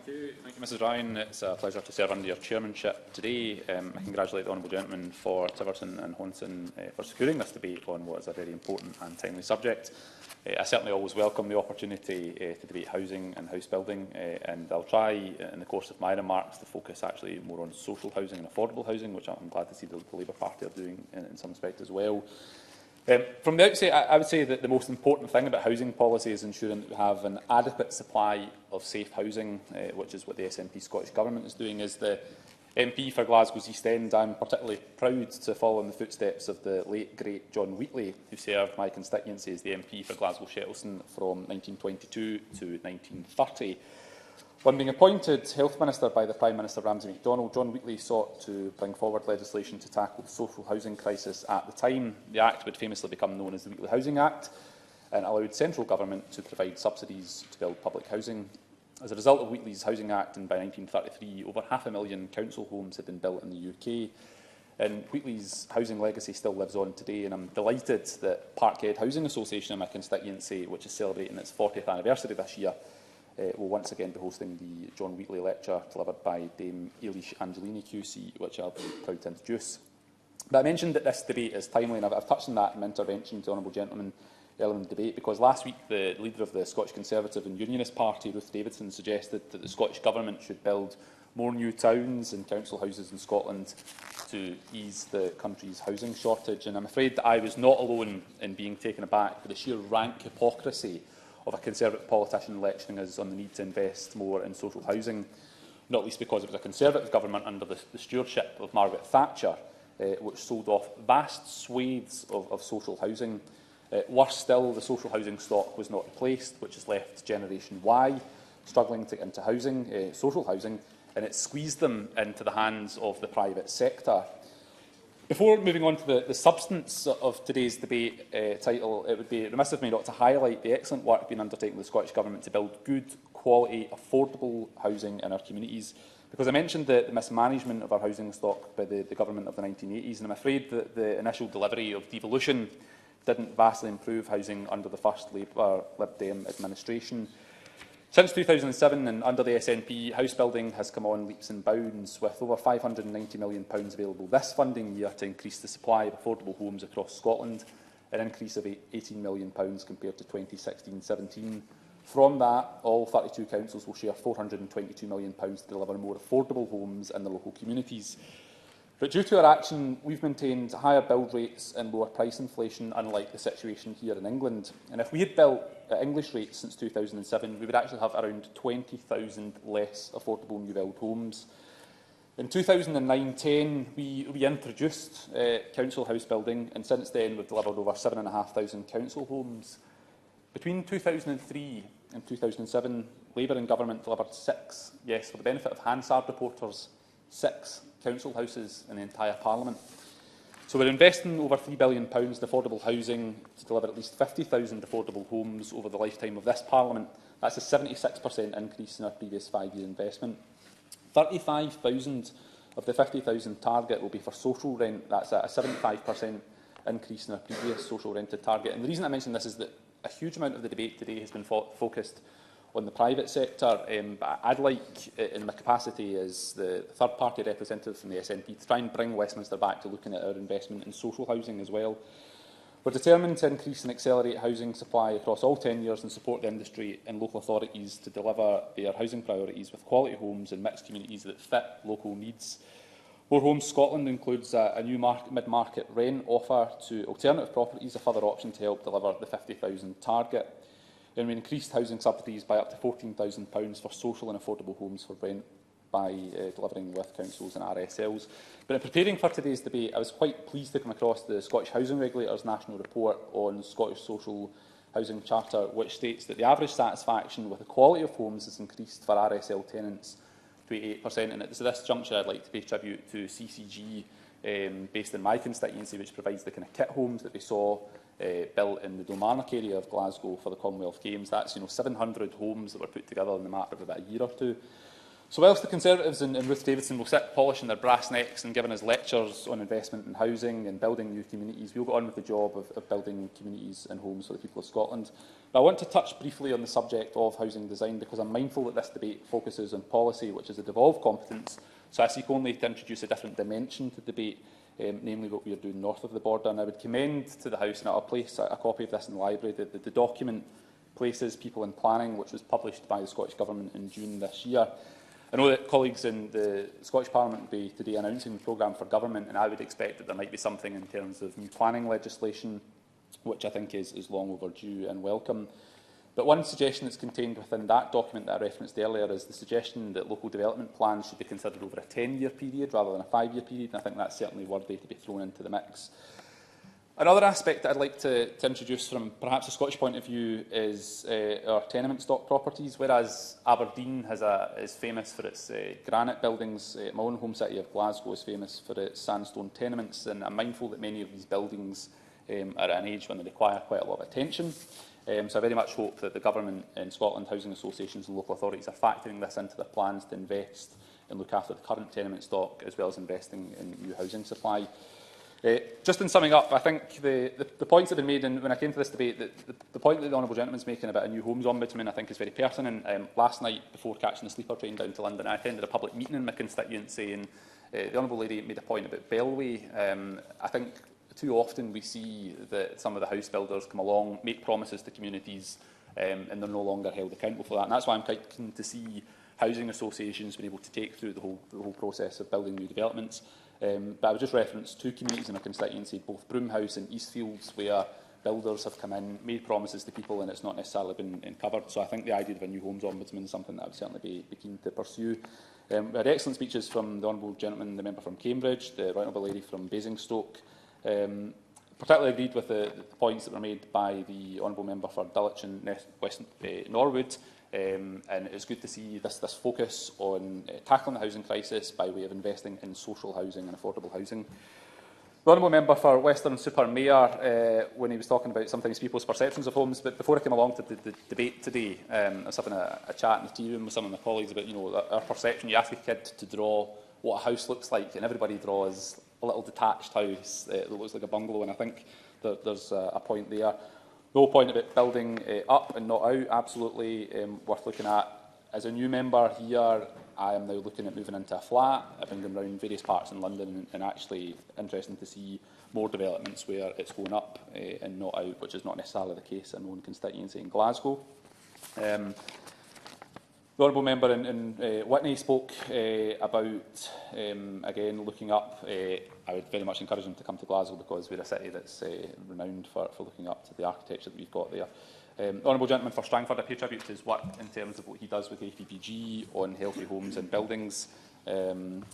Thank you, Mrs Ryan. It's a pleasure to serve under your chairmanship today. I congratulate the honourable gentleman for Tiverton and Honson for securing this debate on what is a very important and timely subject. I certainly always welcome the opportunity to debate housing and house building, and I'll try in the course of my remarks to focus actually more on social housing and affordable housing, which I'm glad to see the Labour Party are doing in some respect as well. From the outset, I would say that the most important thing about housing policy is ensuring that we have an adequate supply of safe housing, which is what the SNP Scottish Government is doing. As the MP for Glasgow's East End, I'm particularly proud to follow in the footsteps of the late, great John Wheatley, who served my constituency as the MP for Glasgow-Shettleston from 1922 to 1930. When being appointed Health Minister by the Prime Minister Ramsay MacDonald, John Wheatley sought to bring forward legislation to tackle the social housing crisis at the time. The Act would famously become known as the Wheatley Housing Act and allowed central government to provide subsidies to build public housing. As a result of Wheatley's Housing Act, and by 1933, over 500,000 council homes had been built in the UK. And Wheatley's housing legacy still lives on today, and I'm delighted that Parkhead Housing Association in my constituency, which is celebrating its 40th anniversary this year, will once again be hosting the John Wheatley Lecture delivered by Dame Eilish Angelini QC, which I'll be proud to introduce. But I mentioned that this debate is timely, and I've touched on that in my intervention to the honourable gentleman earlier in the debate, because last week the leader of the Scottish Conservative and Unionist Party, Ruth Davidson, suggested that the Scottish Government should build more new towns and council houses in Scotland to ease the country's housing shortage. And I'm afraid that I was not alone in being taken aback by the sheer rank hypocrisy of a Conservative politician lecturing us on the need to invest more in social housing, not least because it was a Conservative government under the stewardship of Margaret Thatcher, which sold off vast swathes of social housing. Worse still, the social housing stock was not replaced, which has left Generation Y struggling to get into housing, social housing, and it squeezed them into the hands of the private sector. Before moving on to the substance of today's debate title, it would be remiss of me not to highlight the excellent work being undertaken by the Scottish Government to build good, quality, affordable housing in our communities. Because I mentioned the mismanagement of our housing stock by the government of the 1980s, and I'm afraid that the initial delivery of devolution didn't vastly improve housing under the first Labour Lib Dem administration. Since 2007 and under the SNP, house building has come on leaps and bounds, with over £590 million available this funding year to increase the supply of affordable homes across Scotland, an increase of £18 million compared to 2016-17. From that, all 32 councils will share £422 million to deliver more affordable homes in the local communities. But due to our action, we've maintained higher build rates and lower price inflation, unlike the situation here in England. And if we had built at English rates since 2007, we would actually have around 20,000 less affordable new build homes. In 2009-10, we introduced council house building, and since then we've delivered over 7,500 council homes. Between 2003 and 2007, Labour and Government delivered 6, yes, for the benefit of Hansard reporters, 6 council houses in the entire Parliament. So we're investing over £3 billion in affordable housing to deliver at least 50,000 affordable homes over the lifetime of this Parliament. That's a 76% increase in our previous 5-year investment. 35,000 of the 50,000 target will be for social rent. That's a 75% increase in our previous social rented target. And the reason I mention this is that a huge amount of the debate today has been focused on the private sector, but I'd like, in my capacity as the third-party representative from the SNP, to try and bring Westminster back to looking at our investment in social housing as well. We're determined to increase and accelerate housing supply across all tenures and support the industry and local authorities to deliver their housing priorities with quality homes and mixed communities that fit local needs. More Homes Scotland includes a new mid-market rent offer to alternative properties, a further option to help deliver the 50,000 target. And we increased housing subsidies by up to £14,000 for social and affordable homes for rent by delivering with councils and RSLs. But in preparing for today's debate, I was quite pleased to come across the Scottish Housing Regulator's national report on Scottish Social Housing Charter, which states that the average satisfaction with the quality of homes has increased for RSL tenants to 88%. And at this juncture, I'd like to pay tribute to CCG, based in my constituency, which provides the kind of kit homes that we saw built in the Kilmarnock area of Glasgow for the Commonwealth Games. That's 700 homes that were put together in the matter of about a year or two. So whilst the Conservatives and Ruth Davidson will sit polishing their brass necks and giving us lectures on investment in housing and building new communities, we'll get on with the job of building communities and homes for the people of Scotland. But I want to touch briefly on the subject of housing design because I'm mindful that this debate focuses on policy, which is a devolved competence, so I seek only to introduce a different dimension to the debate, namely what we are doing north of the border. And I would commend to the House, and I'll place a copy of this in the library, the document Places, People and Planning, which was published by the Scottish Government in June this year. I know that colleagues in the Scottish Parliament will be today announcing the programme for government, and I would expect that there might be something in terms of new planning legislation, which I think is long overdue and welcome. But one suggestion that's contained within that document that I referenced earlier is the suggestion that local development plans should be considered over a 10-year period rather than a 5-year period, and I think that's certainly worthy to be thrown into the mix. Another aspect that I'd like to introduce from perhaps a Scottish point of view is our tenement stock properties. Whereas Aberdeen is famous for its granite buildings, my own home city of Glasgow is famous for its sandstone tenements, and I'm mindful that many of these buildings are at an age when they require quite a lot of attention. So I very much hope that the government in Scotland, housing associations and local authorities are factoring this into their plans to invest and look after the current tenement stock as well as investing in new housing supply. Just in summing up, I think the points that have been made, and when I came to this debate, the point that the Honourable Gentleman is making about a new Homes Ombudsman I think is very pertinent. Last night, before catching the sleeper train down to London, I attended a public meeting in my constituency, and the Honourable Lady made a point about Bellway. I think too often we see that some of the house builders come along, make promises to communities, and they're no longer held accountable for that. And that's why I'm quite keen to see housing associations being able to take through the whole process of building new developments. But I would just reference two communities in my constituency, both Broomhouse and Eastfields, where builders have come in, made promises to people, and it's not necessarily been covered. So I think the idea of a new Homes Ombudsman is something that I would certainly be keen to pursue. We had excellent speeches from the Honourable Gentleman, the member from Cambridge, the Right Honourable Lady from Basingstoke. Particularly agreed with the points that were made by the Honourable Member for Dulwich and West Norwood. And it's good to see this focus on tackling the housing crisis by way of investing in social housing and affordable housing. The Honourable Member for Western-super-Mare, when he was talking about sometimes people's perceptions of homes, but before I came along to the debate today, I was having a chat in the tea room with some of my colleagues about our perception. You ask a kid to draw what a house looks like, and everybody draws a little detached house that looks like a bungalow, and I think there's a point there. The whole point about building up and not out, absolutely worth looking at. As a new member here, I am now looking at moving into a flat. I've been going around various parts in London and actually interesting to see more developments where it's going up and not out, which is not necessarily the case in my own constituency in Glasgow. The Honourable Member in Whitney spoke about, again, looking up. I would very much encourage him to come to Glasgow because we're a city that's renowned for looking up to the architecture that we've got there. The Honourable Gentleman for Strangford, I pay tribute to his work in terms of what he does with APPG on healthy homes and buildings. And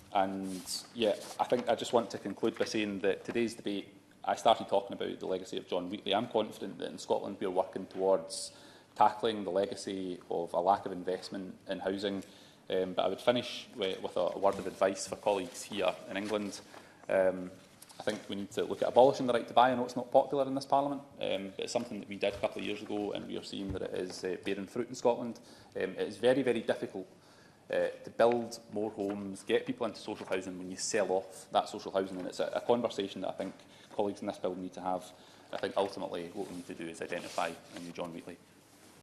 yeah, I think I just want to conclude by saying that today's debate, I started talking about the legacy of John Wheatley. I'm confident that in Scotland we're working towards tackling the legacy of a lack of investment in housing. But I would finish with a word of advice for colleagues here in England. I think we need to look at abolishing the right to buy. I know it's not popular in this Parliament, but it's something that we did a couple of years ago, and we are seeing that it is bearing fruit in Scotland. It is very, very difficult to build more homes, get people into social housing when you sell off that social housing, and it's a conversation that I think colleagues in this building need to have. I think ultimately what we need to do is identify a new John Wheatley.